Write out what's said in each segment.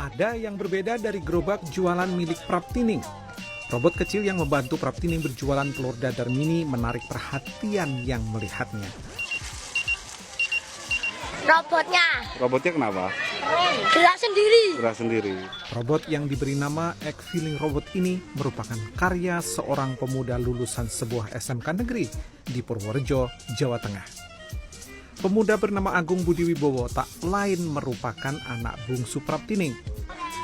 ada yang berbeda dari gerobak jualan milik Praptining. Robot kecil yang membantu Praptining berjualan telur dadar mini menarik perhatian yang melihatnya. Robotnya kenapa? Gerak sendiri. Gerak sendiri. Robot yang diberi nama Egg-Filling Robot ini merupakan karya seorang pemuda lulusan sebuah SMK negeri di Purworejo, Jawa Tengah. Pemuda bernama Agung Budi Wibowo tak lain merupakan anak bungsu Praptining.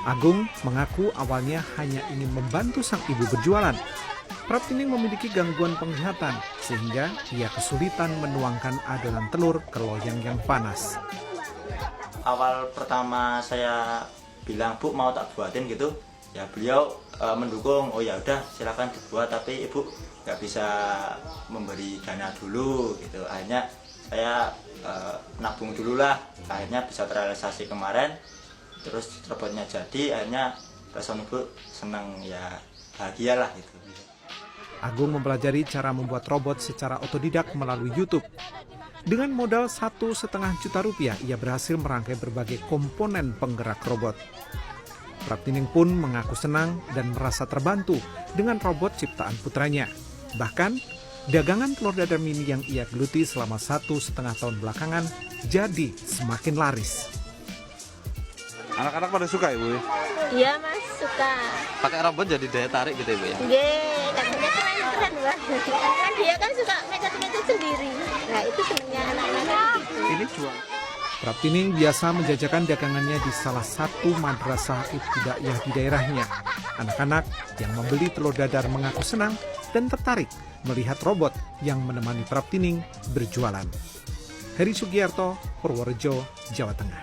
Agung mengaku awalnya hanya ingin membantu sang ibu berjualan. Praptining memiliki gangguan penglihatan sehingga ia kesulitan menuangkan adonan telur ke loyang yang panas. Awal pertama saya bilang, Bu mau tak buatin gitu, ya beliau mendukung. Oh ya udah silakan dibuat, tapi ibu nggak bisa memberi dana dulu gitu. Akhirnya saya nabung dulu lah, akhirnya bisa terrealisasi kemarin. Terus robotnya jadi, akhirnya respon ibu senang, ya bahagia lah gitu. Agung mempelajari cara membuat robot secara otodidak melalui YouTube. Dengan modal 1,5 juta rupiah, ia berhasil merangkai berbagai komponen penggerak robot. Praptining pun mengaku senang dan merasa terbantu dengan robot ciptaan putranya. Bahkan, dagangan telur dadar mini yang ia geluti selama 1,5 tahun belakangan jadi semakin laris. Anak-anak pada suka Ibu? Iya Mas, suka. Pakai robot jadi daya tarik gitu Ibu ya? Nggih, katanya keren banget. Kan dia kan suka mecat-mecat sendiri. Nah itu senangnya anak-anak gitu. Ini jual. Praptining biasa menjajakan dagangannya di salah satu madrasah ibtidaiyah di daerahnya. Anak-anak yang membeli telur dadar mengaku senang dan tertarik melihat robot yang menemani Praptining berjualan. Heri Sugiarto, Purworejo, Jawa Tengah.